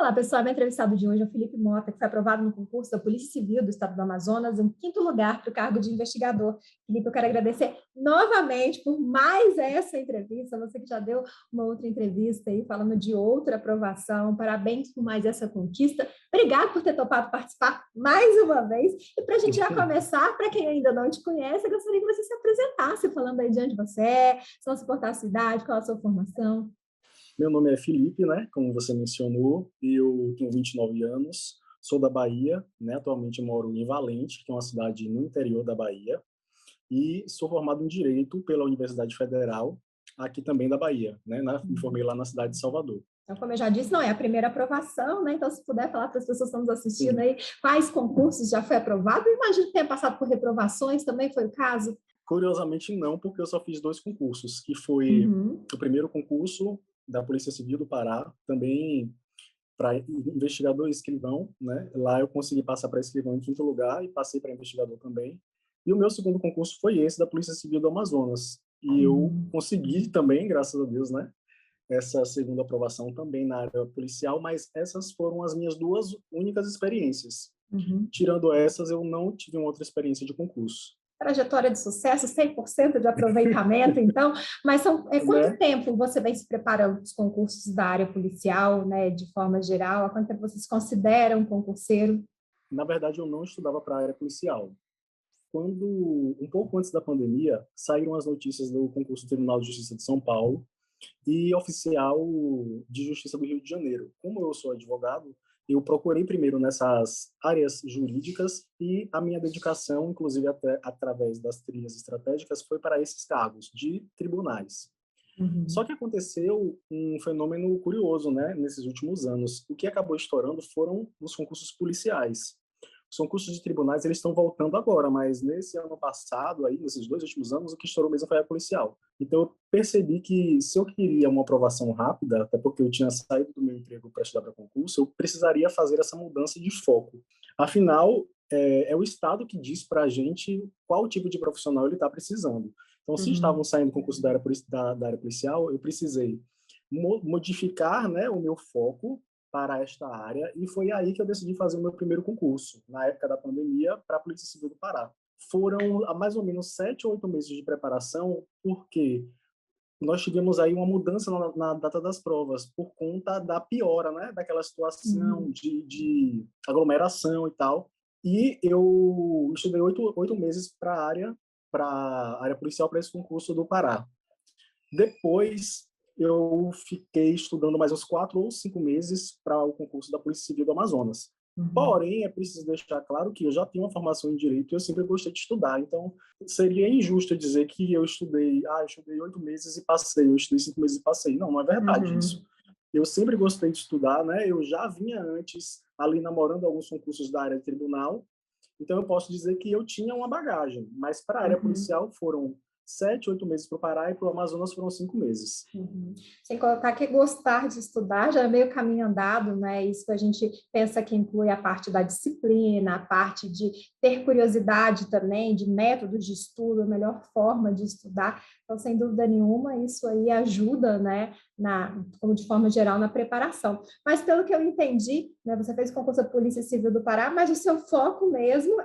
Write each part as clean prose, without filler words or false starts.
Olá, pessoal. Meu entrevistado de hoje é o Felipe Mota, que foi aprovado no concurso da Polícia Civil do Estado do Amazonas, em quinto lugar para o cargo de investigador. Felipe, eu quero agradecer novamente por mais essa entrevista. Você que já deu uma outra entrevista aí, falando de outra aprovação. Parabéns por mais essa conquista. Obrigado por ter topado participar mais uma vez. E para a gente já começar, para quem ainda não te conhece, eu gostaria que você se apresentasse, falando aí de onde você é, se não se importar a sua idade, qual a sua formação. Meu nome é Felipe, né? Como você mencionou, eu tenho 29 anos, sou da Bahia, né? Atualmente eu moro em Valente, que é uma cidade no interior da Bahia, e sou formado em Direito pela Universidade Federal, aqui também da Bahia, né? Me formei lá na cidade de Salvador. Então, como eu já disse, não é a primeira aprovação, né? Então, se puder falar para as pessoas que estão nos assistindo Sim. aí, quais concursos já foi aprovado? Eu imagino que tenha passado por reprovações, também foi o caso? Curiosamente não, porque eu só fiz 2 concursos, que foi Uhum. o primeiro concurso da Polícia Civil do Pará, também para investigador e escrivão, né? Lá eu consegui passar para escrivão em quinto lugar e passei para investigador também. E o meu segundo concurso foi esse da Polícia Civil do Amazonas. E eu Uhum. consegui também, graças a Deus, né? Essa segunda aprovação também na área policial, mas essas foram as minhas 2 únicas experiências. Uhum. Tirando essas, eu não tive uma outra experiência de concurso, Trajetória de sucesso, 100% de aproveitamento, então, mas quanto né? tempo você vem se preparando para os concursos da área policial, né, de forma geral? Há quanto tempo você se considera um concurseiro? Na verdade, eu não estudava para a área policial. Quando, um pouco antes da pandemia, saíram as notícias do concurso do Tribunal de Justiça de São Paulo e oficial de Justiça do Rio de Janeiro. Como eu sou advogado, eu procurei primeiro nessas áreas jurídicas e a minha dedicação, inclusive até através das trilhas estratégicas, foi para esses cargos de tribunais. Só Uhum. que aconteceu um fenômeno curioso, né, nesses últimos anos. O que acabou estourando foram os concursos policiais. Os concursos de tribunais eles estão voltando agora, mas nesse ano passado, aí, nesses 2 últimos anos, o que estourou mesmo foi a policial. Então eu percebi que se eu queria uma aprovação rápida, até porque eu tinha saído do meu emprego para estudar para concurso, eu precisaria fazer essa mudança de foco. Afinal, é o Estado que diz para a gente qual tipo de profissional ele está precisando. Então, se estavam Uhum. saindo concurso da área policial, eu precisei modificar, né, o meu foco para esta área, e foi aí que eu decidi fazer o meu primeiro concurso, na época da pandemia, para a Polícia Civil do Pará. Foram mais ou menos 7 ou 8 meses de preparação, porque nós tivemos aí uma mudança na data das provas, por conta da piora, né, daquela situação Uhum. de aglomeração e tal. E eu estudei 8 meses para a área policial, para esse concurso do Pará. Depois, eu fiquei estudando mais uns 4 ou 5 meses para o concurso da Polícia Civil do Amazonas. Uhum. Porém, é preciso deixar claro que eu já tenho uma formação em Direito e eu sempre gostei de estudar. Então, seria injusto dizer que eu estudei 8 meses e passei, eu estudei 5 meses e passei. Não, não é verdade isso. Uhum. Eu sempre gostei de estudar, né? Eu já vinha antes ali namorando alguns concursos da área de tribunal, então eu posso dizer que eu tinha uma bagagem, mas para a área Uhum. policial foram 7, 8 meses para o Pará e para o Amazonas foram 5 meses. Uhum. Sem contar que gostar de estudar já é meio caminho andado, né? Isso que a gente pensa que inclui a parte da disciplina, a parte de ter curiosidade também, de métodos de estudo, a melhor forma de estudar. Então, sem dúvida nenhuma, isso aí ajuda, né, como de forma geral, na preparação. Mas, pelo que eu entendi, né, você fez o concurso da Polícia Civil do Pará, mas o seu foco mesmo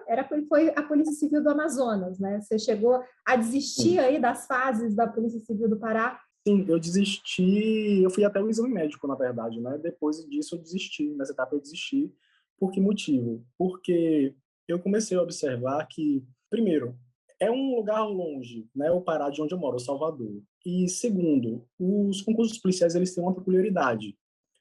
foi a Polícia Civil do Amazonas, né? Você chegou a desistir Sim. aí das fases da Polícia Civil do Pará. Sim, eu desisti, eu fui até o exame médico, na verdade, né? Depois disso eu desisti, nessa etapa eu desisti. Por que motivo? Porque eu comecei a observar que, primeiro, é um lugar longe, né? O Pará de onde eu moro, Salvador. E segundo, os concursos policiais eles têm uma peculiaridade.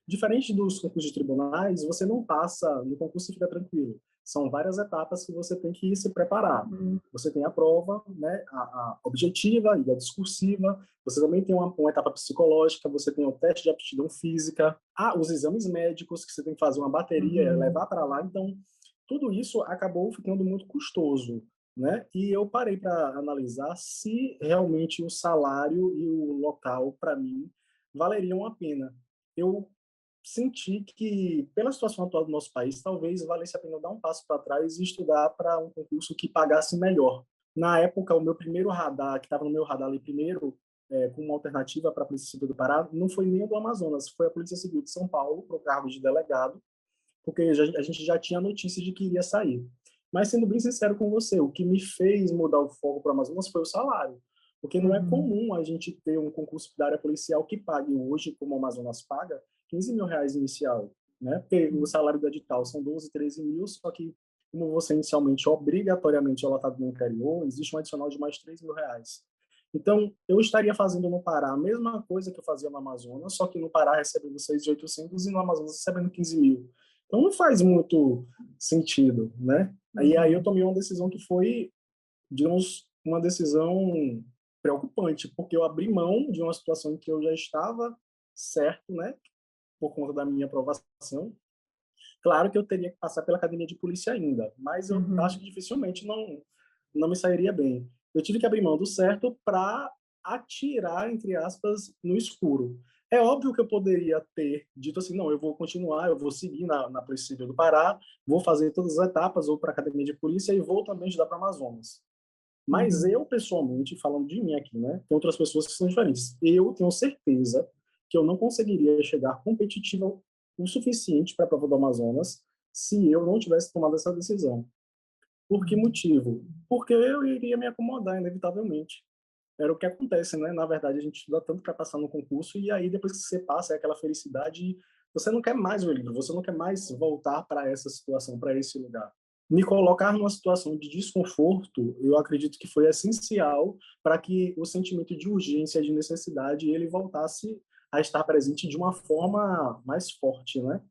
Diferente dos concursos de tribunais, você não passa no concurso e fica tranquilo. São várias etapas que você tem que se preparar. Uhum. Você tem a prova, né, a objetiva e a discursiva. Você também tem uma etapa psicológica. Você tem o teste de aptidão física. Os exames médicos que você tem que fazer uma bateria, Uhum. levar para lá. Então, tudo isso acabou ficando muito custoso, né? E eu parei para analisar se realmente o salário e o local, para mim, valeriam a pena. Eu senti que, pela situação atual do nosso país, talvez valesse a pena dar um passo para trás e estudar para um concurso que pagasse melhor. Na época, o meu primeiro radar, que estava no meu radar ali primeiro, como uma alternativa para a Polícia Civil do Pará, não foi nem a do Amazonas, foi a Polícia Civil de São Paulo, para o cargo de delegado, porque a gente já tinha notícia de que iria sair. Mas, sendo bem sincero com você, o que me fez mudar o foco para o Amazonas foi o salário. Porque não é comum a gente ter um concurso da área policial que pague hoje, como o Amazonas paga, R$ 15.000 inicial. Né? Porque o salário do edital são 12, 13 mil, só que como você inicialmente, obrigatoriamente, é lotado no interior, existe um adicional de mais R$ 3.000. Então, eu estaria fazendo no Pará a mesma coisa que eu fazia no Amazonas, só que no Pará recebendo 6.800 e no Amazonas recebendo 15 mil. Então, não faz muito sentido, né? E aí eu tomei uma decisão que foi, digamos, uma decisão preocupante, porque eu abri mão de uma situação em que eu já estava certo, né? Por conta da minha aprovação. Claro que eu teria que passar pela academia de polícia ainda, mas eu acho que dificilmente não me sairia bem. Eu tive que abrir mão do certo para atirar, entre aspas, no escuro. É óbvio que eu poderia ter dito assim, não, eu vou continuar, eu vou seguir na Polícia Civil do Pará, vou fazer todas as etapas, ou para a academia de polícia, e vou também estudar para Amazonas. Mas eu, pessoalmente, falando de mim aqui, né, tem outras pessoas que são diferentes. Eu tenho certeza que eu não conseguiria chegar competitiva o suficiente para a prova do Amazonas se eu não tivesse tomado essa decisão. Por que motivo? Porque eu iria me acomodar, inevitavelmente. Era o que acontece, né? Na verdade, a gente estuda tanto para passar no concurso e aí depois que você passa, é aquela felicidade, você não quer mais o livro, você não quer mais voltar para essa situação, para esse lugar. Me colocar numa situação de desconforto, eu acredito que foi essencial para que o sentimento de urgência, de necessidade, ele voltasse a estar presente de uma forma mais forte, né?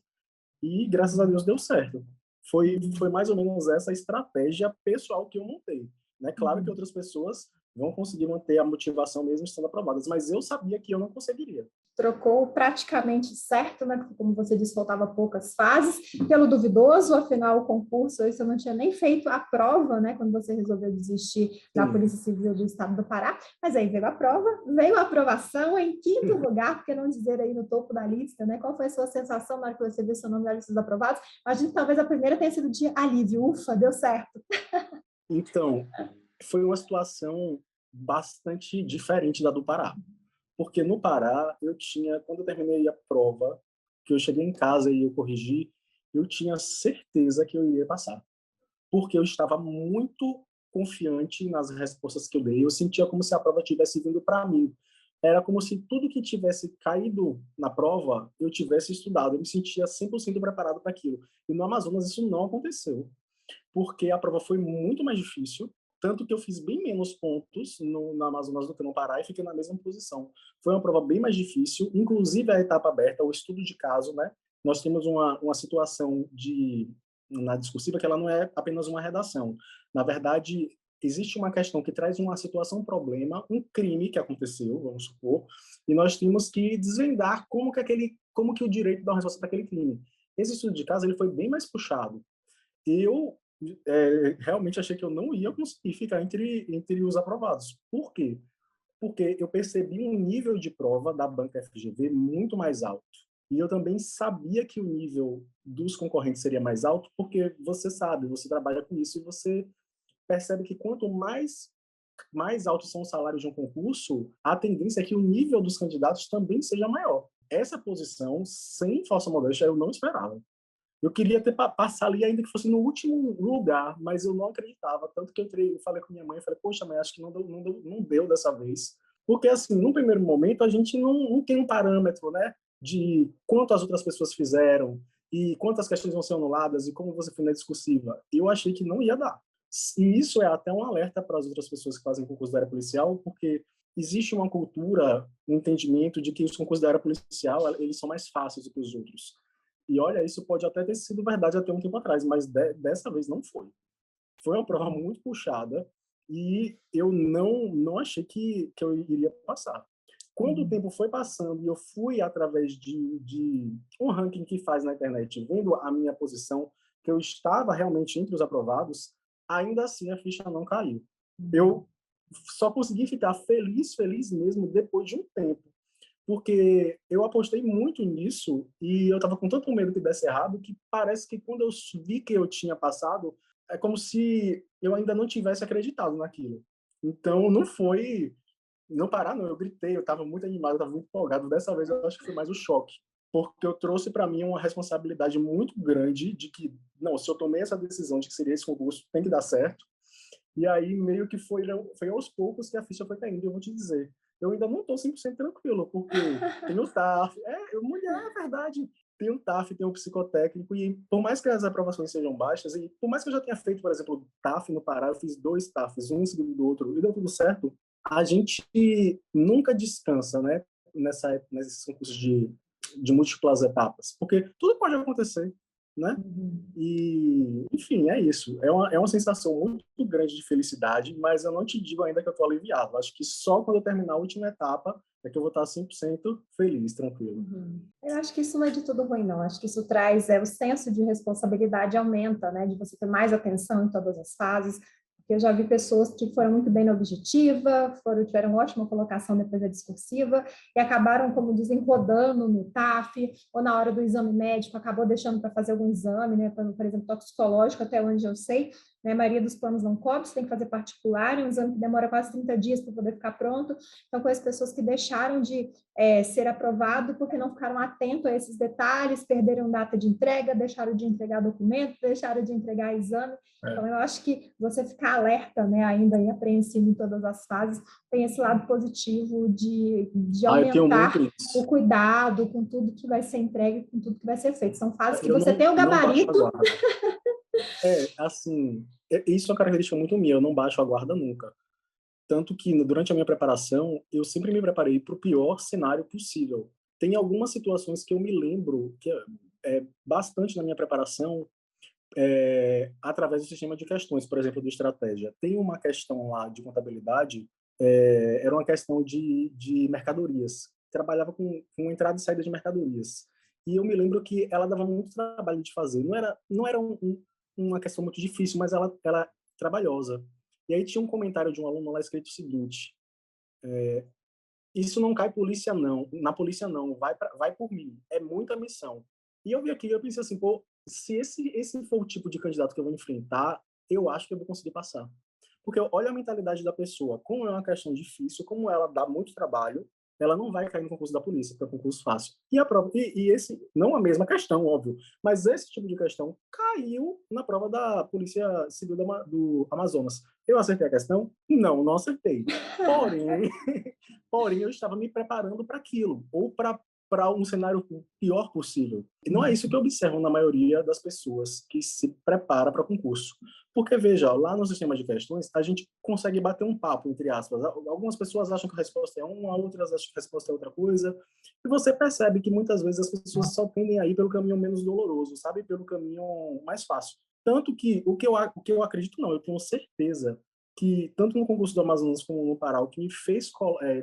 E graças a Deus deu certo. Foi mais ou menos essa estratégia pessoal que eu montei. Né? Claro que outras pessoas vão conseguir manter a motivação mesmo estando aprovadas, mas eu sabia que eu não conseguiria. Trocou praticamente certo, né? Porque, como você disse, faltava poucas fases, pelo duvidoso, afinal, o concurso, você não tinha nem feito a prova, né? Quando você resolveu desistir da Polícia Civil do Estado do Pará, mas aí veio a prova, veio a aprovação em quinto lugar, porque não dizer aí no topo da lista, né? Qual foi a sua sensação na hora que você viu seu nome na lista dos aprovados? Imagino que talvez a primeira tenha sido de alívio, ufa, deu certo. Então, foi uma situação bastante diferente da do Pará. Porque no Pará, quando eu terminei a prova, que eu cheguei em casa e eu corrigi, eu tinha certeza que eu iria passar. Porque eu estava muito confiante nas respostas que eu dei. Eu sentia como se a prova tivesse vindo para mim. Era como se tudo que tivesse caído na prova, eu tivesse estudado. Eu me sentia 100% preparado para aquilo. E no Amazonas isso não aconteceu, porque a prova foi muito mais difícil, tanto que eu fiz bem menos pontos no Amazonas do que no Pará e fiquei na mesma posição. Foi uma prova bem mais difícil, inclusive a etapa aberta, o estudo de caso, né? Nós temos uma situação na discursiva que ela não é apenas uma redação. Na verdade, existe uma questão que traz uma situação, um problema, um crime que aconteceu, vamos supor, e nós temos que desvendar como que o direito dá uma resposta para aquele crime. Esse estudo de caso ele foi bem mais puxado. Eu realmente achei que eu não ia conseguir ficar entre os aprovados. Por quê? Porque eu percebi um nível de prova da banca FGV muito mais alto. E eu também sabia que o nível dos concorrentes seria mais alto, porque você sabe, você trabalha com isso e você percebe que quanto mais altos são os salários de um concurso, a tendência é que o nível dos candidatos também seja maior. Essa posição, sem falsa modéstia, eu não esperava. Eu queria ter passado ali, ainda que fosse no último lugar, mas eu não acreditava. Tanto que eu falei com minha mãe, eu falei, poxa, mãe, acho que não deu dessa vez. Porque, assim, num primeiro momento, a gente não tem um parâmetro, né, de quanto as outras pessoas fizeram e quantas questões vão ser anuladas e como você foi na discursiva. Eu achei que não ia dar. E isso é até um alerta para as outras pessoas que fazem concurso da área policial, porque existe uma cultura, um entendimento de que os concursos da área policial, eles são mais fáceis do que os outros. E olha, isso pode até ter sido verdade até um tempo atrás, mas dessa vez não foi. Foi uma prova muito puxada e eu não achei que eu iria passar. Quando o tempo foi passando e eu fui através de um ranking que faz na internet, vendo a minha posição, que eu estava realmente entre os aprovados, ainda assim a ficha não caiu. Eu só consegui ficar feliz mesmo depois de um tempo, porque eu apostei muito nisso e eu estava com tanto medo que desse errado que parece que quando eu vi que eu tinha passado, é como se eu ainda não tivesse acreditado naquilo. Então, não foi Não parar, não, eu gritei, eu estava muito animado, eu estava muito empolgado. Dessa vez eu acho que foi mais o choque, porque eu trouxe para mim uma responsabilidade muito grande de que, não, se eu tomei essa decisão de que seria esse concurso, tem que dar certo. E aí meio que foi aos poucos que a ficha foi caindo, eu vou te dizer. Eu ainda não estou 100% tranquilo, porque tem o TAF, mulher, é verdade, tem o TAF, tem o psicotécnico, e por mais que as aprovações sejam baixas, e por mais que eu já tenha feito, por exemplo, TAF no Pará, eu fiz 2 TAFs, um em seguida do outro, e deu tudo certo, a gente nunca descansa, né, nesses concursos de múltiplas etapas, porque tudo pode acontecer, né? Uhum. E, enfim, é isso. É uma sensação muito grande de felicidade, mas eu não te digo ainda que eu estou aliviado. Acho que só quando eu terminar a última etapa é que eu vou estar 100% feliz, tranquilo. Uhum. Eu acho que isso não é de tudo ruim, não. Acho que isso traz, o senso de responsabilidade aumenta, né? De você ter mais atenção em todas as fases. Porque eu já vi pessoas que foram muito bem na objetiva, tiveram ótima colocação depois da discursiva e acabaram, como dizem, rodando no TAF ou na hora do exame médico, acabou deixando para fazer algum exame, né? Por exemplo, toxicológico, até onde eu sei, né? A maioria dos planos não cobre, você tem que fazer particular, é um exame que demora quase 30 dias para poder ficar pronto. Então, com as pessoas que deixaram de ser aprovado porque não ficaram atentos a esses detalhes, perderam data de entrega, deixaram de entregar documento, deixaram de entregar exame. Então, eu acho que você ficar alerta, né, ainda e apreensivo em todas as fases, tem esse lado positivo de Eu tenho muito aumentar o isso. cuidado com tudo que vai ser entregue, com tudo que vai ser feito. São fases que Eu você tem o não baixo a gabarito. guarda. Assim, isso é uma característica muito minha, eu não baixo a guarda nunca. Tanto que, durante a minha preparação, eu sempre me preparei para o pior cenário possível. Tem algumas situações que eu me lembro que bastante na minha preparação, através do sistema de questões, por exemplo, do estratégia. Tem uma questão lá de contabilidade, era uma questão de mercadorias. Trabalhava com entrada e saída de mercadorias. E eu me lembro que ela dava muito trabalho de fazer. Não era uma questão muito difícil, mas ela trabalhosa. E aí tinha um comentário de um aluno lá escrito o seguinte: isso não cai polícia não, na polícia não, vai por mim, é muita missão. E eu vi aqui, eu pensei assim, pô, se esse for o tipo de candidato que eu vou enfrentar, eu acho que eu vou conseguir passar. Porque olha a mentalidade da pessoa, como é uma questão difícil, como ela dá muito trabalho, ela não vai cair no concurso da polícia, porque é um concurso fácil. E a prova, esse, não a mesma questão, óbvio, mas esse tipo de questão caiu na prova da Polícia Civil do Amazonas. Eu acertei a questão? Não, não acertei. Porém, porém eu estava me preparando para aquilo, ou para um cenário pior possível. E não é isso que eu observo na maioria das pessoas que se prepara para concurso. Porque, veja, lá no sistema de questões, a gente consegue bater um papo, entre aspas. Algumas pessoas acham que a resposta é uma, outras acham que a resposta é outra coisa. E você percebe que muitas vezes as pessoas só tendem a ir pelo caminho menos doloroso, sabe? Pelo caminho mais fácil. Tanto que o que eu acredito, não, eu tenho certeza que, tanto no concurso do Amazonas como no Pará, o que me fez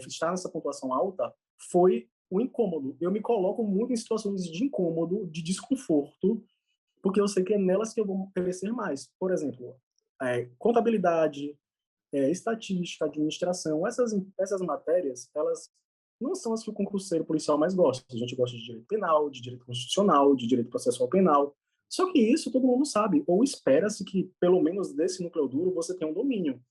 estar nessa pontuação alta foi o incômodo. Eu me coloco muito em situações de incômodo, de desconforto, porque eu sei que é nelas que eu vou crescer mais. Por exemplo, contabilidade, estatística, administração, essas matérias, elas não são as que o concurseiro policial mais gosta. A gente gosta de direito penal, de direito constitucional, de direito processual penal. Só que isso todo mundo sabe, ou espera-se que, pelo menos desse núcleo duro, você tenha um domínio.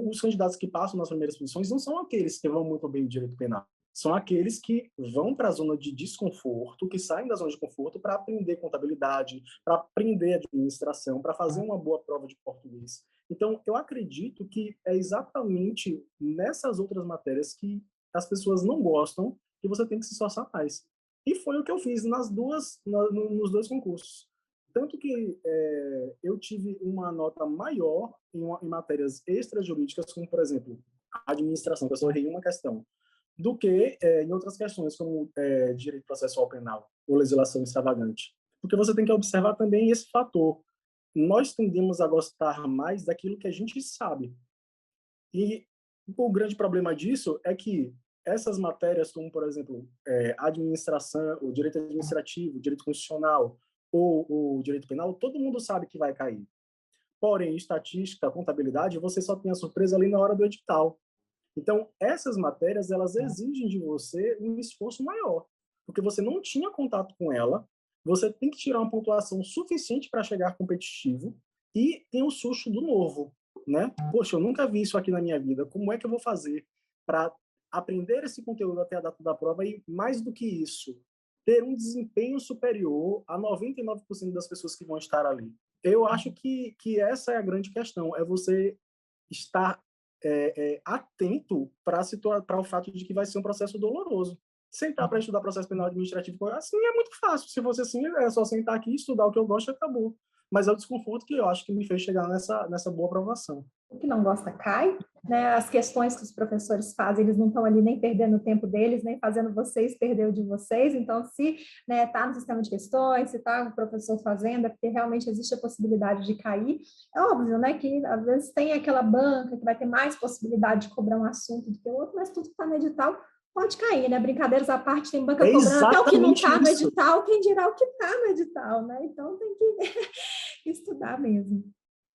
Os candidatos que passam nas primeiras posições não são aqueles que vão muito bem em direito penal. São aqueles que vão para a zona de desconforto, que saem da zona de conforto para aprender contabilidade, para aprender administração, para fazer uma boa prova de português. Então, eu acredito que é exatamente nessas outras matérias que as pessoas não gostam que você tem que se esforçar mais. E foi o que eu fiz nos 2 concursos. Tanto que eu tive uma nota maior em matérias extrajurídicas, como, por exemplo, a administração, que eu só errei uma questão, do que em outras questões, como direito processual penal ou legislação extravagante. Porque você tem que observar também esse fator. Nós tendemos a gostar mais daquilo que a gente sabe. E o grande problema disso é que essas matérias, como, por exemplo, administração, o direito administrativo, o direito constitucional ou o direito penal, todo mundo sabe que vai cair. Porém, estatística, contabilidade, você só tem a surpresa ali na hora do edital. Então, essas matérias, elas exigem de você um esforço maior, porque você não tinha contato com ela, você tem que tirar uma pontuação suficiente para chegar competitivo e tem o susto do novo, né? Poxa, eu nunca vi isso aqui na minha vida, como é que eu vou fazer? para aprender esse conteúdo até a data da prova e, mais do que isso, ter um desempenho superior a 99% das pessoas que vão estar ali. Eu acho que essa é a grande questão, é você estar atento para o fato de que vai ser um processo doloroso. Sentar para estudar processo penal administrativo, assim, é muito fácil. Se fosse assim, é só sentar aqui, estudar o que eu gosto e acabou. Mas é o desconforto que eu acho que me fez chegar nessa boa aprovação. O que não gosta cai, né? As questões que os professores fazem, eles não estão ali nem perdendo o tempo deles, nem fazendo vocês perder o de vocês. Então, se está no sistema de questões, se está o professor fazendo, é porque realmente existe a possibilidade de cair. É óbvio, né, que às vezes tem aquela banca que vai ter mais possibilidade de cobrar um assunto do que o outro, mas tudo que está no edital pode cair, né? Brincadeiras à parte, tem banca cobrando até o que não está no edital, quem dirá o que está no edital, né? Então tem que estudar mesmo.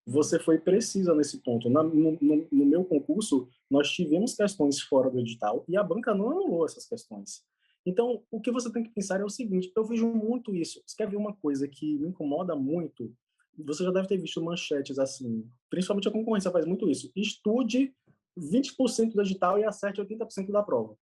Você foi precisa nesse ponto. No meu concurso, nós tivemos questões fora do edital e a banca não anulou essas questões. Então, o que você tem que pensar é o seguinte, eu vejo muito isso. Você quer ver uma coisa que me incomoda muito? Você já deve ter visto manchetes assim, principalmente a concorrência faz muito isso. Estude 20% do edital e acerte 80% da prova.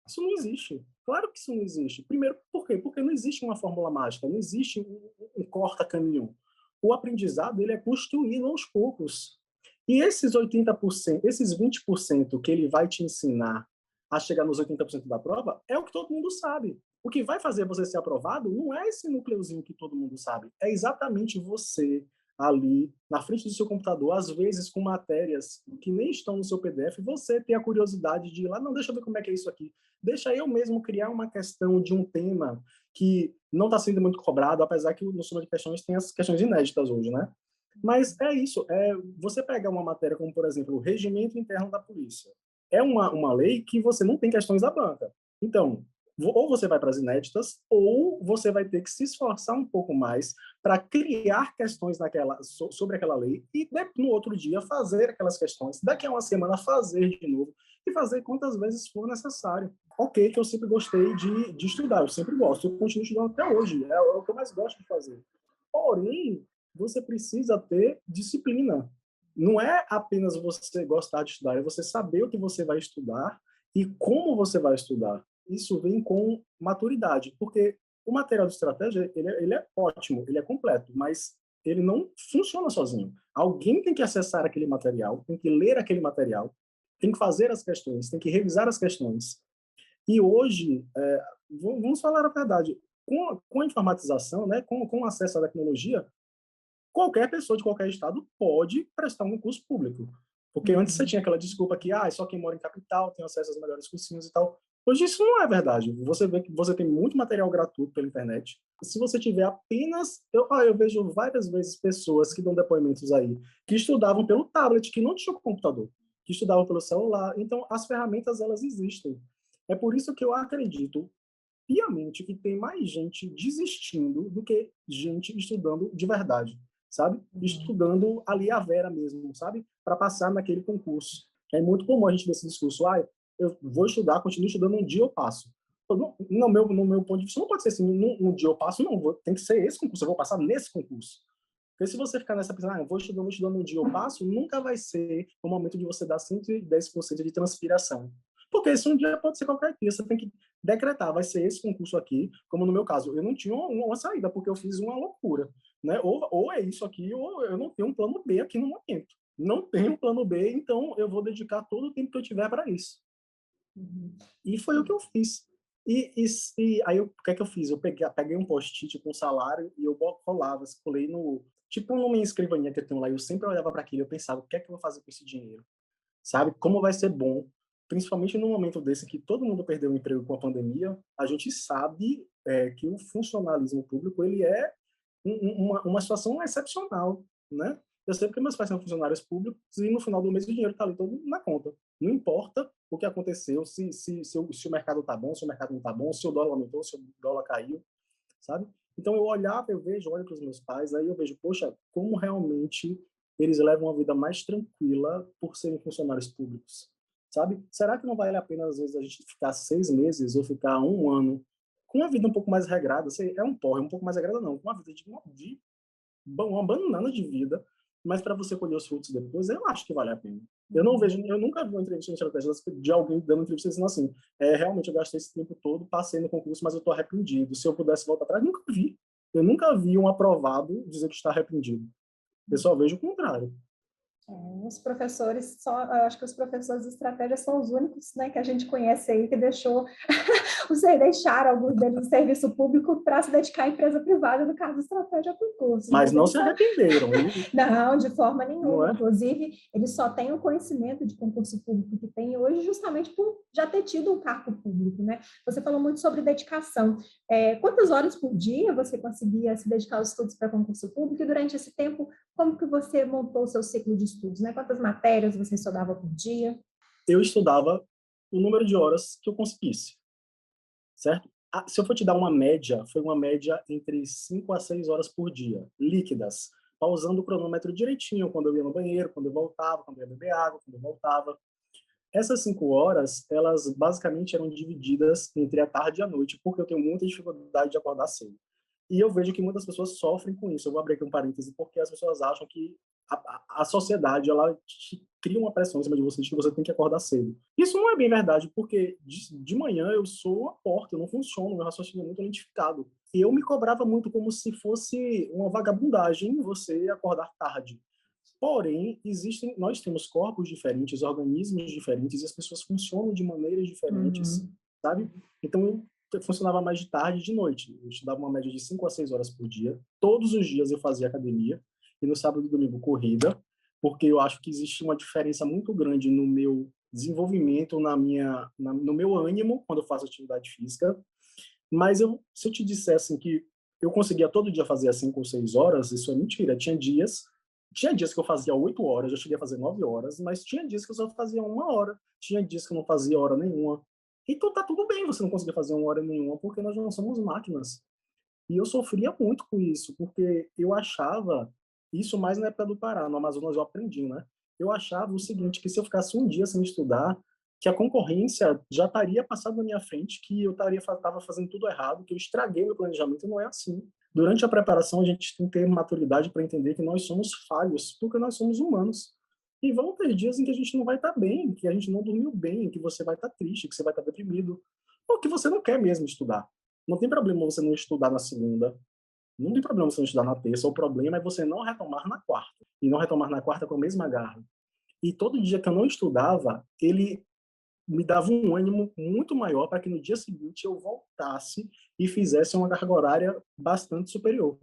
Isso não existe. Claro que isso não existe. Primeiro, por quê? Porque não existe uma fórmula mágica, não existe um corta-caminho. O aprendizado ele é construído aos poucos. E esses 80%, esses 20% que ele vai te ensinar a chegar nos 80% da prova, é o que todo mundo sabe. O que vai fazer você ser aprovado não é esse núcleozinho que todo mundo sabe, é exatamente você ali na frente do seu computador, às vezes com matérias que nem estão no seu PDF, você tem a curiosidade de ir lá, não, deixa eu ver como é que é isso aqui. Deixa eu mesmo criar uma questão de um tema que não está sendo muito cobrado, apesar que no Soma de Questões tem as questões inéditas hoje, né? Mas é isso, você pegar uma matéria como, por exemplo, o Regimento Interno da Polícia. É uma lei que você não tem questões da banca. Então, ou você vai para as inéditas, ou você vai ter que se esforçar um pouco mais para criar questões sobre aquela lei e no outro dia fazer aquelas questões, daqui a uma semana fazer de novo e fazer quantas vezes for necessário. Ok, que eu sempre gostei de estudar, eu sempre gosto, eu continuo estudando até hoje, é o que eu mais gosto de fazer. Porém, você precisa ter disciplina. Não é apenas você gostar de estudar, é você saber o que você vai estudar e como você vai estudar. Isso vem com maturidade, porque o material de estratégia ele é ótimo, ele é completo, mas ele não funciona sozinho. Alguém tem que acessar aquele material, tem que ler aquele material, tem que fazer as questões, tem que revisar as questões. E hoje, vamos falar a verdade, com a informatização, né, com o acesso à tecnologia, qualquer pessoa de qualquer estado pode prestar um concurso público. Porque antes você tinha aquela desculpa que só quem mora em capital tem acesso às melhores cursinhos e tal. Hoje isso não é verdade. Você vê que você tem muito material gratuito pela internet. Se você tiver apenas... Eu vejo várias vezes pessoas que dão depoimentos aí, que estudavam pelo tablet, que não tinham computador, que estudavam pelo celular. Então, as ferramentas, elas existem. É por isso que eu acredito piamente que tem mais gente desistindo do que gente estudando de verdade, sabe? Estudando ali a vera mesmo, sabe? Para passar naquele concurso. É muito comum a gente ver esse discurso, eu vou estudar, continuo estudando, um dia eu passo. No meu ponto de vista, não pode ser assim, um dia eu passo, não, tem que ser esse concurso, eu vou passar nesse concurso. Porque se você ficar nessa pensando, eu vou estudando, um dia eu passo, nunca vai ser o momento de você dar 110% de transpiração. Porque esse um dia pode ser qualquer dia, você tem que decretar, vai ser esse concurso aqui, como no meu caso, eu não tinha uma saída, porque eu fiz uma loucura, né? Ou é isso aqui, ou eu não tenho um plano B aqui no momento. Não tenho um plano B, então eu vou dedicar todo o tempo que eu tiver para isso. E foi o que eu fiz. E aí, o que é que eu fiz? Eu peguei um post-it com salário e eu colava, colei tipo numa escrivaninha que eu tenho lá, eu sempre olhava para aquilo e eu pensava, o que é que eu vou fazer com esse dinheiro? Sabe? Como vai ser bom? Principalmente num momento desse que todo mundo perdeu o emprego com a pandemia, a gente sabe que o funcionalismo público ele é uma situação excepcional, né? Eu sei porque meus pais são funcionários públicos e no final do mês o dinheiro está ali todo na conta. Não importa o que aconteceu, se o mercado está bom, se o mercado não está bom, se o dólar aumentou, se o dólar caiu, sabe? Então eu olhava, olho para os meus pais, aí eu vejo, poxa, como realmente eles levam uma vida mais tranquila por serem funcionários públicos, sabe? Será que não vale a pena, às vezes, a gente ficar 6 meses ou ficar 1 ano com uma vida um pouco mais regrada? É um pouco mais regrada não, com uma vida de uma banana de vida, mas para você colher os frutos depois, eu acho que vale a pena. Eu nunca vi uma entrevista em estratégia de alguém dando entrevista dizendo assim, realmente eu gastei esse tempo todo, passei no concurso, mas eu estou arrependido. Se eu pudesse voltar atrás, nunca vi. Eu nunca vi um aprovado dizer que está arrependido. Eu só vejo o contrário. Os professores, eu acho que os professores de estratégia são os únicos, né, que a gente conhece aí que deixaram alguns deles no serviço público para se dedicar à empresa privada, no caso, estratégia concursos. Mas não se arrependeram. Não, de forma nenhuma. É? Inclusive, eles só têm o conhecimento de concurso público que tem hoje justamente por já ter tido um cargo público, né? Você falou muito sobre dedicação. Quantas horas por dia você conseguia se dedicar aos estudos para concurso público? E durante esse tempo, como que você montou o seu ciclo de estudos, né? Quantas matérias você estudava por dia? Eu estudava o número de horas que eu conseguisse, certo? Se eu for te dar uma média, foi uma média entre 5 a 6 horas por dia, líquidas, pausando o cronômetro direitinho, quando eu ia no banheiro, quando eu voltava, quando eu ia beber água, quando eu voltava. Essas 5 horas, elas basicamente eram divididas entre a tarde e a noite, porque eu tenho muita dificuldade de acordar cedo. E eu vejo que muitas pessoas sofrem com isso. Eu vou abrir aqui um parêntese, porque as pessoas acham que a sociedade, ela te cria uma pressão em cima de você, de que você tem que acordar cedo. Isso não é bem verdade, porque de manhã eu sou uma porta, eu não funciono, meu raciocínio é muito lentificado. E eu me cobrava muito como se fosse uma vagabundagem você acordar tarde. Porém, nós temos corpos diferentes, organismos diferentes, e as pessoas funcionam de maneiras diferentes, sabe? Então, eu funcionava mais de tarde e de noite. Eu estudava uma média de 5 a 6 horas por dia. Todos os dias eu fazia academia, e no sábado e domingo corrida, porque eu acho que existe uma diferença muito grande no meu desenvolvimento, no meu ânimo, quando eu faço atividade física. Mas se eu te dissesse assim, que eu conseguia todo dia fazer as 5 ou 6 horas, isso é mentira. Tinha dias que eu fazia 8 horas, eu cheguei a fazer 9 horas, mas tinha dias que eu só fazia 1 hora. Tinha dias que eu não fazia hora nenhuma. Então tá tudo bem você não conseguir fazer 1 hora nenhuma, porque nós não somos máquinas. E eu sofria muito com isso, porque eu achava, isso mais na época do Pará, no Amazonas eu aprendi, né? Eu achava o seguinte, que se eu ficasse um dia sem estudar, que a concorrência já estaria passando na minha frente, que eu estava fazendo tudo errado, que eu estraguei meu planejamento, e não é assim. Durante a preparação, a gente tem que ter maturidade para entender que nós somos falhos, porque nós somos humanos. E vão ter dias em que a gente não vai estar bem, que a gente não dormiu bem, que você vai estar triste, que você vai estar deprimido, ou que você não quer mesmo estudar. Não tem problema você não estudar na segunda, não tem problema você não estudar na terça, o problema é você não retomar na quarta, e não retomar na quarta com a mesma garra. E todo dia que eu não estudava, ele me dava um ânimo muito maior para que no dia seguinte eu voltasse e fizesse uma carga horária bastante superior.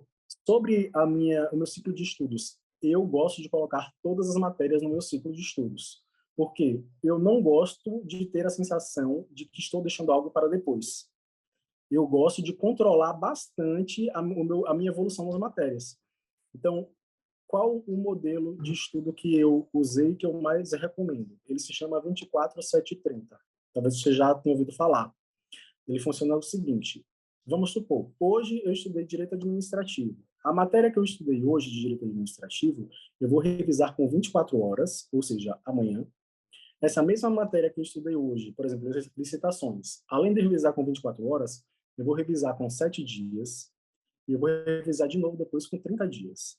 Sobre o meu ciclo de estudos, eu gosto de colocar todas as matérias no meu ciclo de estudos, porque eu não gosto de ter a sensação de que estou deixando algo para depois. Eu gosto de controlar bastante a minha evolução nas matérias. Então, qual o modelo de estudo que eu usei que eu mais recomendo? Ele se chama 24-7-30. Talvez você já tenha ouvido falar. Ele funciona o seguinte: vamos supor, hoje eu estudei Direito Administrativo. A matéria que eu estudei hoje de Direito Administrativo, eu vou revisar com 24 horas, ou seja, amanhã. Essa mesma matéria que eu estudei hoje, por exemplo, licitações, além de revisar com 24 horas, eu vou revisar com 7 dias e eu vou revisar de novo depois com 30 dias.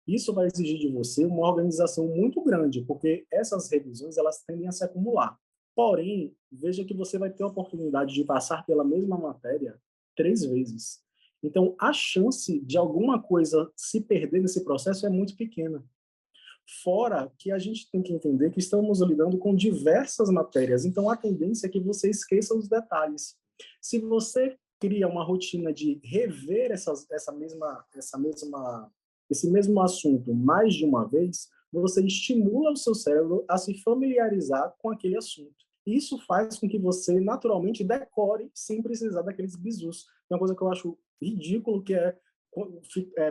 Isso vai exigir de você uma organização muito grande, porque essas revisões elas tendem a se acumular. Porém, veja que você vai ter a oportunidade de passar pela mesma matéria 3 vezes. Então, a chance de alguma coisa se perder nesse processo é muito pequena. Fora que a gente tem que entender que estamos lidando com diversas matérias, então a tendência é que você esqueça os detalhes. Se você cria uma rotina de rever esse mesmo assunto mais de uma vez, você estimula o seu cérebro a se familiarizar com aquele assunto. Isso faz com que você naturalmente decore sem precisar daqueles bizus. Uma coisa que eu acho ridículo que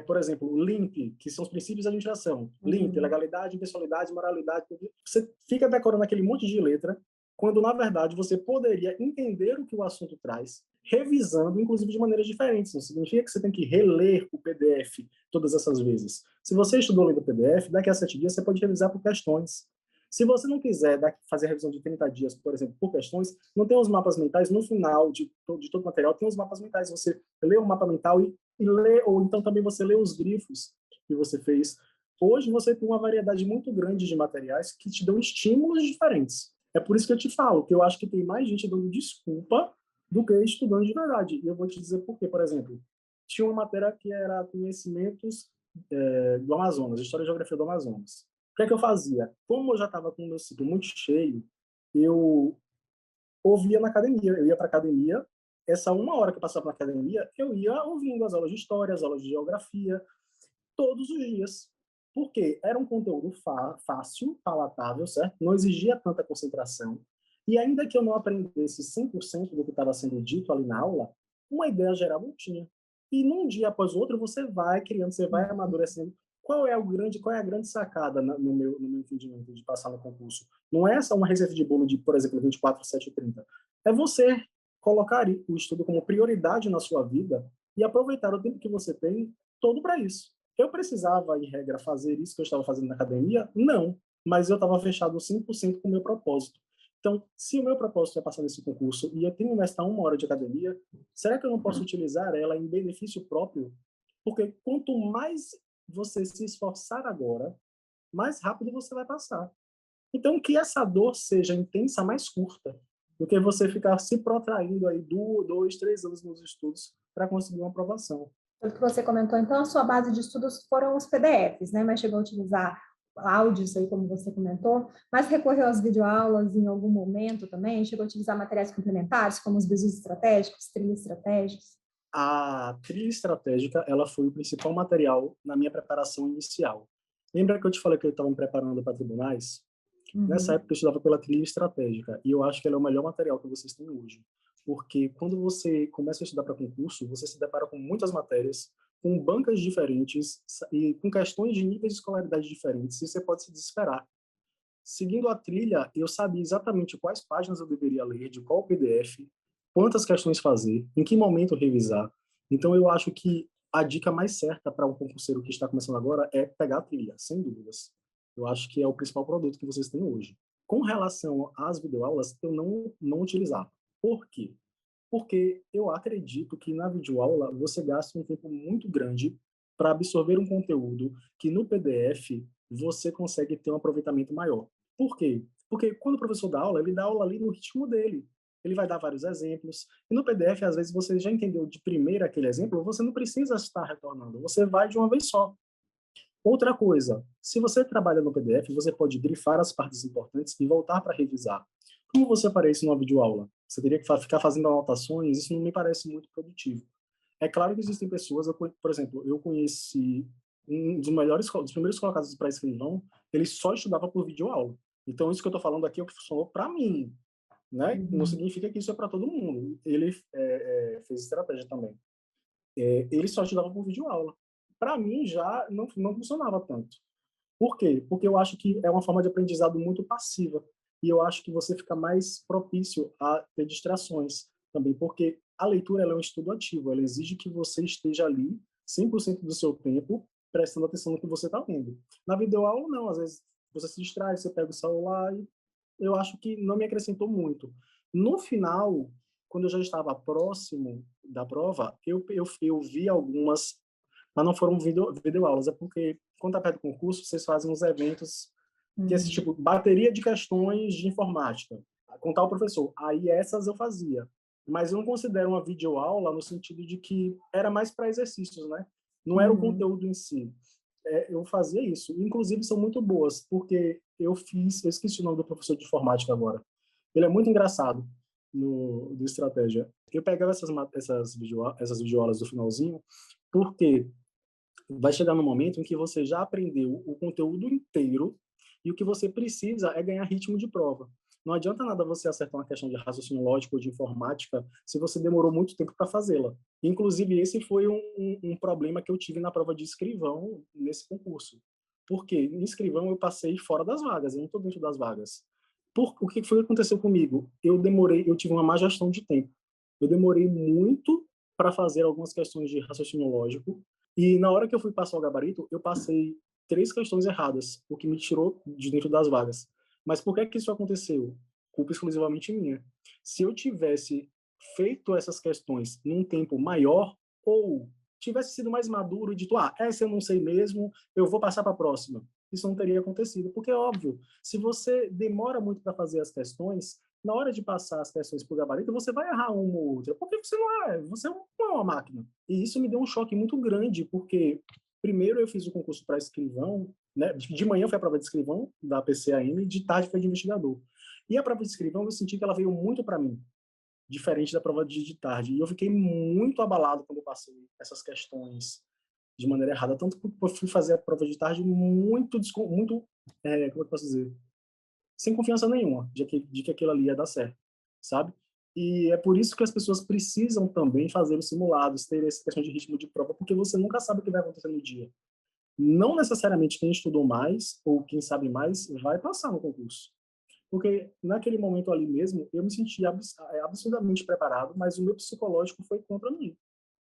por exemplo, o LIMP, que são os princípios da administração. LIMP, legalidade, impessoalidade, moralidade. Você fica decorando aquele monte de letra, quando, na verdade, você poderia entender o que o assunto traz, revisando, inclusive, de maneiras diferentes. Não significa que você tem que reler o PDF todas essas vezes. Se você estudou lendo o PDF, daqui a 7 dias você pode revisar por questões. Se você não quiser fazer a revisão de 30 dias, por exemplo, por questões, não tem os mapas mentais, no final de todo o material, tem os mapas mentais. Você lê o mapa mental e lê, ou então também você lê os grifos que você fez Hoje você tem uma variedade muito grande de materiais que te dão estímulos diferentes. É por isso que eu te falo, que eu acho que tem mais gente dando desculpa do que estudando de verdade. E eu vou te dizer por quê. Por exemplo, tinha uma matéria que era conhecimentos do Amazonas, História e Geografia do Amazonas. O que é que eu fazia? Como eu já estava com o meu ciclo muito cheio, eu ouvia na academia. Eu ia para a academia, essa uma hora que eu passava na academia, eu ia ouvindo as aulas de História, as aulas de Geografia, todos os dias. Porque era um conteúdo fácil, palatável, certo? Não exigia tanta concentração. E ainda que eu não aprendesse 100% do que estava sendo dito ali na aula, uma ideia geral eu tinha. E num dia após o outro, você vai criando, você vai amadurecendo. Qual é a grande sacada no meu entendimento de passar no concurso? Não é só uma receita de bolo de, por exemplo, 24, 7 e 30. É você colocar o estudo como prioridade na sua vida e aproveitar o tempo que você tem todo para isso. Eu precisava, em regra, fazer isso que eu estava fazendo na academia? Não, mas eu estava fechado 100% com o meu propósito. Então, se o meu propósito é passar nesse concurso e eu tenho que gastar uma hora de academia, será que eu não posso utilizar ela em benefício próprio? Porque quanto mais você se esforçar agora, mais rápido você vai passar. Então, que essa dor seja intensa, mais curta, do que você ficar se protraindo aí 2, 3 anos nos estudos para conseguir uma aprovação. Pelo que você comentou, então, a sua base de estudos foram os PDFs, né? Mas chegou a utilizar áudios aí, como você comentou, mas recorreu às videoaulas em algum momento também? Chegou a utilizar materiais complementares, como os bizus estratégicos, trilhos estratégicos? A trilha estratégica, ela foi o principal material na minha preparação inicial. Lembra que eu te falei que eu estava me preparando para tribunais? Nessa Uhum. época eu estudava pela trilha estratégica e eu acho que ela é o melhor material que vocês têm hoje. Porque quando você começa a estudar para concurso, você se depara com muitas matérias, com bancas diferentes e com questões de níveis de escolaridade diferentes, e você pode se desesperar. Seguindo a trilha, eu sabia exatamente quais páginas eu deveria ler, de qual PDF, quantas questões fazer, em que momento revisar. Então, eu acho que a dica mais certa para um concurseiro que está começando agora é pegar a trilha, sem dúvidas. Eu acho que é o principal produto que vocês têm hoje. Com relação às videoaulas, eu não utilizava. Por quê? Porque eu acredito que na videoaula você gasta um tempo muito grande para absorver um conteúdo que no PDF você consegue ter um aproveitamento maior. Por quê? Porque quando o professor dá aula, ele dá aula ali no ritmo dele. Ele vai dar vários exemplos. E no PDF, às vezes, você já entendeu de primeira aquele exemplo, você não precisa estar retornando. Você vai de uma vez só. Outra coisa, se você trabalha no PDF, você pode grifar as partes importantes e voltar para revisar. Como você faria isso numa videoaula? Você teria que ficar fazendo anotações? Isso não me parece muito produtivo. É claro que existem pessoas, por exemplo, eu conheci um dos primeiros colocados para escrivão, ele só estudava por videoaula. Então, isso que eu estou falando aqui é o que funcionou para mim, né? Não Uhum. significa que isso é para todo mundo. Ele fez estratégia também. Ele só estudava por videoaula. Para mim, já não funcionava tanto. Por quê? Porque eu acho que é uma forma de aprendizado muito passiva. E eu acho que você fica mais propício a ter distrações também, porque a leitura ela é um estudo ativo, ela exige que você esteja ali 100% do seu tempo prestando atenção no que você está lendo. Na videoaula, não, às vezes você se distrai, você pega o celular e eu acho que não me acrescentou muito. No final, quando eu já estava próximo da prova, eu vi algumas, mas não foram videoaulas, é porque quando está perto do concurso, vocês fazem uns eventos que é esse Uhum. tipo, bateria de questões de informática, com tal professor. Aí essas eu fazia. Mas eu não considero uma videoaula no sentido de que era mais para exercícios, né? Não era o Uhum. conteúdo em si. Eu fazia isso. Inclusive, são muito boas, porque eu esqueci o nome do professor de informática agora. Ele é muito engraçado do Estratégia. Eu pegava essas videoaulas do finalzinho, porque vai chegar no momento em que você já aprendeu o conteúdo inteiro e o que você precisa é ganhar ritmo de prova. Não adianta nada você acertar uma questão de raciocínio lógico ou de informática se você demorou muito tempo para fazê-la. Inclusive, esse foi um problema que eu tive na prova de escrivão nesse concurso. Porque em escrivão eu passei fora das vagas, eu não estou dentro das vagas. O que foi que aconteceu comigo? Eu tive uma má gestão de tempo. Eu demorei muito para fazer algumas questões de raciocínio lógico e na hora que eu fui passar o gabarito, eu passei 3 questões erradas, o que me tirou de dentro das vagas. Mas por que que isso aconteceu? Culpa exclusivamente minha. Se eu tivesse feito essas questões num tempo maior, ou tivesse sido mais maduro e dito, essa eu não sei mesmo, eu vou passar para a próxima. Isso não teria acontecido, porque é óbvio, se você demora muito para fazer as questões, na hora de passar as questões para o gabarito, você vai errar uma ou outra, porque você não é uma máquina. E isso me deu um choque muito grande, porque primeiro eu fiz o concurso para escrivão, né? De manhã foi a prova de escrivão da PCAM, de tarde foi de investigador. E a prova de escrivão eu senti que ela veio muito para mim, diferente da prova de tarde. E eu fiquei muito abalado quando eu passei essas questões de maneira errada, tanto que eu fui fazer a prova de tarde muito, como é que eu posso dizer? Sem confiança nenhuma de que aquilo ali ia dar certo, sabe? E é por isso que as pessoas precisam também fazer os simulados, ter essa questão de ritmo de prova, porque você nunca sabe o que vai acontecer no dia. Não necessariamente quem estudou mais ou quem sabe mais vai passar no concurso. Porque naquele momento ali mesmo, eu me senti absurdamente preparado, mas o meu psicológico foi contra mim.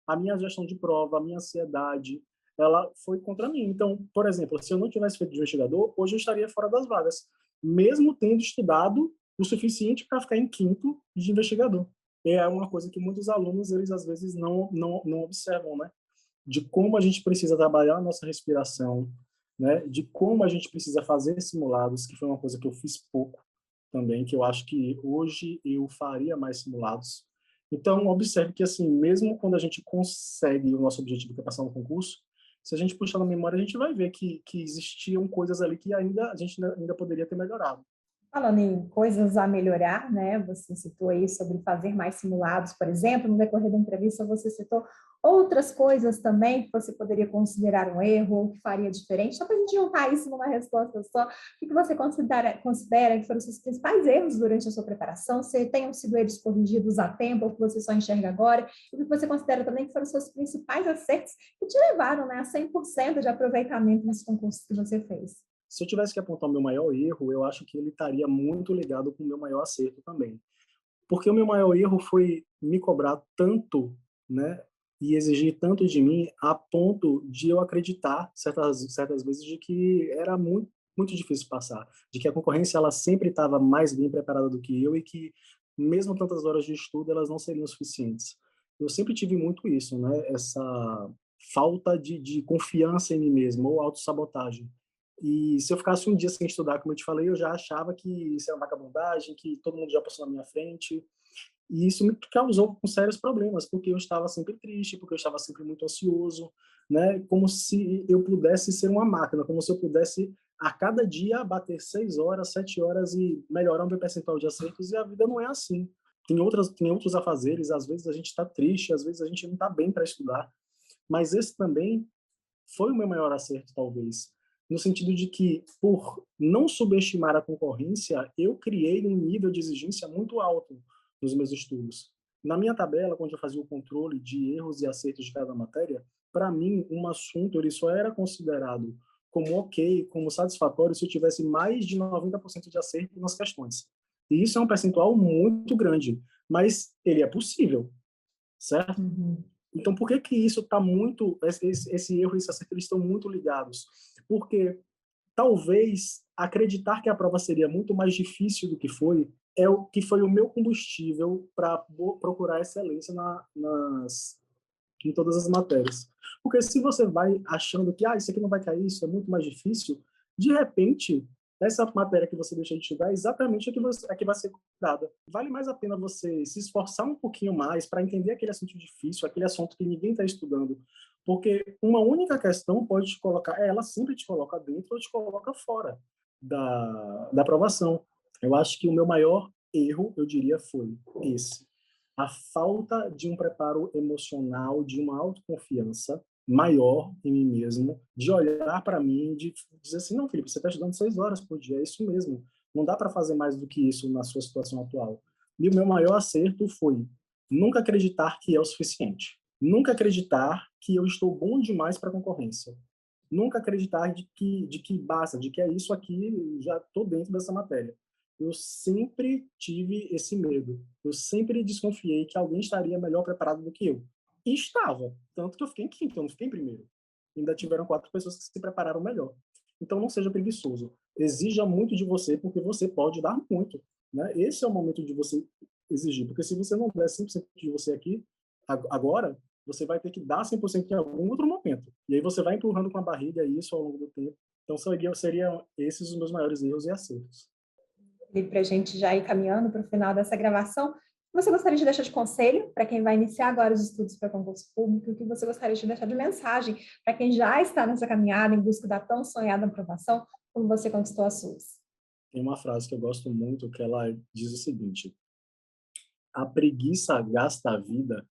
A minha gestão de prova, a minha ansiedade, ela foi contra mim. Então, por exemplo, se eu não tivesse feito de investigador, hoje eu estaria fora das vagas, mesmo tendo estudado o suficiente para ficar em quinto de investigador. É uma coisa que muitos alunos, eles às vezes não observam, né? De como a gente precisa trabalhar a nossa respiração, né? De como a gente precisa fazer simulados, que foi uma coisa que eu fiz pouco também, que eu acho que hoje eu faria mais simulados. Então, observe que, assim, mesmo quando a gente consegue o nosso objetivo, que é passar no concurso, se a gente puxar na memória, a gente vai ver que existiam coisas ali que a gente ainda poderia ter melhorado. Falando em coisas a melhorar, né? Você citou aí sobre fazer mais simulados, por exemplo, no decorrer da entrevista você citou outras coisas também que você poderia considerar um erro ou que faria diferente. Só para a gente juntar isso numa resposta só, o que você considera que foram os seus principais erros durante a sua preparação? Se tenham sido eles corrigidos a tempo ou que você só enxerga agora? E o que você considera também que foram os seus principais acertos que te levaram, né, a 100% de aproveitamento nesse concurso que você fez? Se eu tivesse que apontar o meu maior erro, eu acho que ele estaria muito ligado com o meu maior acerto também. Porque o meu maior erro foi me cobrar tanto, né, e exigir tanto de mim a ponto de eu acreditar certas vezes de que era muito difícil passar, de que a concorrência ela sempre estava mais bem preparada do que eu e que mesmo tantas horas de estudo elas não seriam suficientes. Eu sempre tive muito isso, né, essa falta de confiança em mim mesmo ou autossabotagem. E se eu ficasse um dia sem estudar, como eu te falei, eu já achava que isso era uma vagabundagem, que todo mundo já passou na minha frente. E isso me causou sérios problemas, porque eu estava sempre triste, porque eu estava sempre muito ansioso, né? Como se eu pudesse ser uma máquina, como se eu pudesse a cada dia bater 6 horas, 7 horas e melhorar o meu percentual de acertos, e a vida não é assim. Tem outros afazeres, às vezes a gente está triste, às vezes a gente não está bem para estudar, mas esse também foi o meu maior acerto, talvez, no sentido de que, por não subestimar a concorrência, eu criei um nível de exigência muito alto nos meus estudos. Na minha tabela, quando eu fazia o controle de erros e acertos de cada matéria, para mim, um assunto ele só era considerado como ok, como satisfatório, se eu tivesse mais de 90% de acerto nas questões. E isso é um percentual muito grande, mas ele é possível, certo? Uhum. Então, por que que isso está muito, esse erro e esse acerto, eles estão muito ligados? Porque talvez acreditar que a prova seria muito mais difícil do que foi é o que foi o meu combustível para procurar excelência em todas as matérias. Porque se você vai achando que isso aqui não vai cair, isso é muito mais difícil, de repente, essa matéria que você deixa de estudar é exatamente a que vai ser cobrada. Vale mais a pena você se esforçar um pouquinho mais para entender aquele assunto difícil, aquele assunto que ninguém está estudando. Porque uma única questão pode te colocar, ela sempre te coloca dentro ou te coloca fora da aprovação. Eu acho que o meu maior erro, eu diria, foi esse: a falta de um preparo emocional, de uma autoconfiança maior em mim mesmo, de olhar para mim, de dizer assim, não, Felipe, você está estudando 6 horas por dia, é isso mesmo, não dá para fazer mais do que isso na sua situação atual. E o meu maior acerto foi nunca acreditar que é o suficiente, nunca acreditar que eu estou bom demais para a concorrência, nunca acreditar de que basta, de que é isso aqui, já estou dentro dessa matéria. Eu sempre tive esse medo. Eu sempre desconfiei que alguém estaria melhor preparado do que eu. E estava. Tanto que eu fiquei em quinto, eu não fiquei em primeiro. Ainda tiveram 4 pessoas que se prepararam melhor. Então, não seja preguiçoso. Exija muito de você, porque você pode dar muito. Né? Esse é o momento de você exigir. Porque se você não der 100% de você aqui, agora, você vai ter que dar 100% em algum outro momento. E aí você vai empurrando com a barriga isso ao longo do tempo. Então, seriam esses os meus maiores erros e acertos. E para a gente já ir caminhando para o final dessa gravação, você gostaria de deixar de conselho para quem vai iniciar agora os estudos para concurso público? O que você gostaria de deixar de mensagem para quem já está nessa caminhada em busca da tão sonhada aprovação, como você conquistou as suas? Tem uma frase que eu gosto muito, que ela diz o seguinte: a preguiça gasta a vida,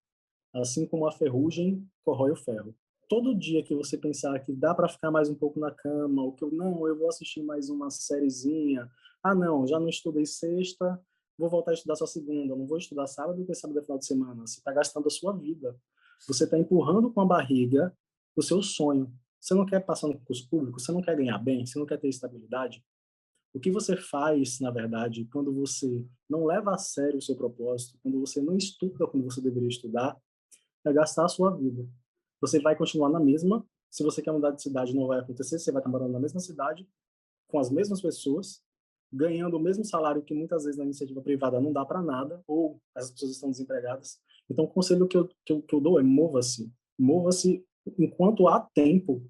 assim como a ferrugem corrói o ferro. Todo dia que você pensar que dá para ficar mais um pouco na cama, ou que eu vou assistir mais uma sériezinha, não, já não estudei sexta, vou voltar a estudar só segunda, não vou estudar sábado porque sábado é final de semana. Você está gastando a sua vida. Você está empurrando com a barriga o seu sonho. Você não quer passar no concurso público, você não quer ganhar bem, você não quer ter estabilidade. O que você faz, na verdade, quando você não leva a sério o seu propósito, quando você não estuda como você deveria estudar, é gastar a sua vida. Você vai continuar na mesma. Se você quer mudar de cidade, não vai acontecer. Você vai estar morando na mesma cidade, com as mesmas pessoas, ganhando o mesmo salário que muitas vezes na iniciativa privada não dá para nada, ou as pessoas estão desempregadas. Então, o conselho que eu dou é mova-se. Mova-se enquanto há tempo,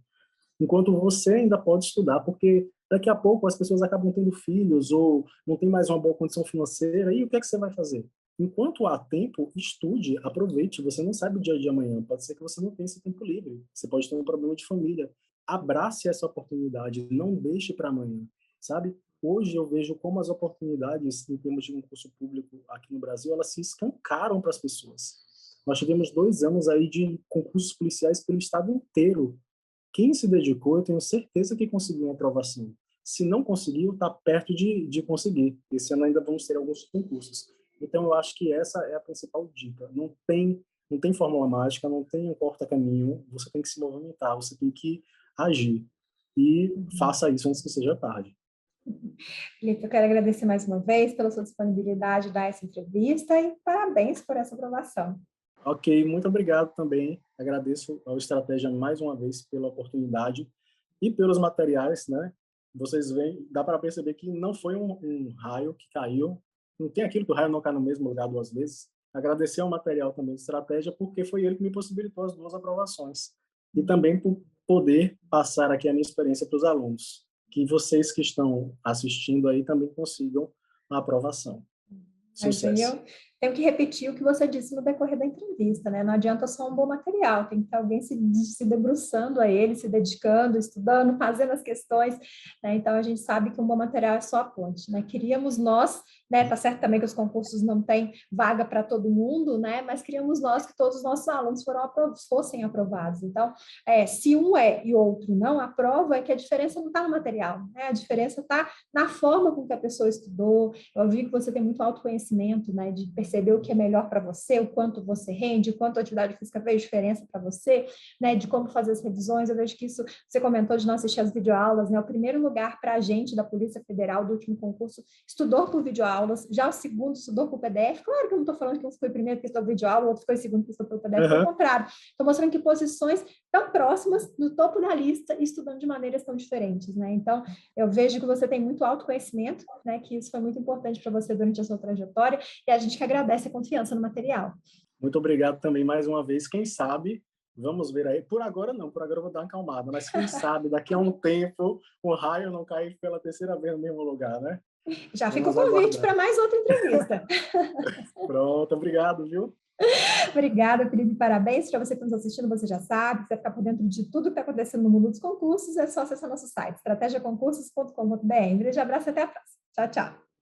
enquanto você ainda pode estudar, porque daqui a pouco as pessoas acabam tendo filhos ou não tem mais uma boa condição financeira, e o que é que você vai fazer? Enquanto há tempo, estude, aproveite. Você não sabe o dia de amanhã. Pode ser que você não tenha esse tempo livre. Você pode ter um problema de família. Abrace essa oportunidade. Não deixe para amanhã, sabe? Hoje eu vejo como as oportunidades em termos de concurso público aqui no Brasil, elas se escancaram para as pessoas. Nós tivemos 2 anos aí de concursos policiais pelo estado inteiro. Quem se dedicou, eu tenho certeza que conseguiu uma aprovação. Se não conseguiu, está perto de conseguir. Esse ano ainda vamos ter alguns concursos. Então, eu acho que essa é a principal dica. Não tem fórmula mágica, não tem um corta-caminho. Você tem que se movimentar, você tem que agir. E faça isso antes que seja tarde. Felipe, eu quero agradecer mais uma vez pela sua disponibilidade de dar essa entrevista e parabéns por essa aprovação. Ok, muito obrigado também. Agradeço ao Estratégia mais uma vez pela oportunidade e pelos materiais, né? Vocês veem, dá para perceber que não foi um raio que caiu. Não tem aquilo que o raio não cai no mesmo lugar 2 vezes. Agradecer ao material também de Estratégia, porque foi ele que me possibilitou as 2 aprovações. E também por poder passar aqui a minha experiência para os alunos. Que vocês que estão assistindo aí também consigam a aprovação. Mas aí Sucesso. eu tenho que repetir o que você disse no decorrer da entrevista, né? Não adianta só um bom material, tem que ter alguém se debruçando a ele, se dedicando, estudando, fazendo as questões, né? Então, a gente sabe que um bom material é só a ponte, né? Queríamos nós, né? Tá certo também que os concursos não têm vaga para todo mundo, né? Mas queríamos nós que todos os nossos alunos fossem aprovados. Então, se um e outro não aprova, é que a diferença não está no material, né? A diferença está na forma com que a pessoa estudou. Eu vi que você tem muito autoconhecimento, né? De perceber o que é melhor para você, o quanto você rende, o quanto a atividade física fez diferença para você, né? De como fazer as revisões. Eu vejo que isso, você comentou de não assistir as videoaulas, né? O primeiro lugar para a gente da Polícia Federal do último concurso estudou por videoaulas, já o segundo estudou por PDF. Claro que eu não estou falando que um foi primeiro que estudou por videoaula, o outro foi segundo que estudou por PDF, pelo contrário. Estou mostrando que posições tão próximas, no topo da lista, estudando de maneiras tão diferentes, né? Então, eu vejo que você tem muito autoconhecimento, né? Que isso foi muito importante para você durante a sua trajetória, e a gente que agradece a confiança no material. Muito obrigado também mais uma vez. Quem sabe, vamos ver aí. Por agora não, por agora eu vou dar uma acalmada, mas quem sabe daqui a um tempo o raio não cair pela 3ª vez no mesmo lugar, né? Já fica o convite para mais outra entrevista. Pronto, obrigado, viu? Obrigada, Felipe, parabéns. Para você que está nos assistindo, você já sabe, se você ficar por dentro de tudo que está acontecendo no mundo dos concursos, é só acessar nosso site, estrategiaconcursos.com.br. Um grande abraço e até a próxima. Tchau, tchau.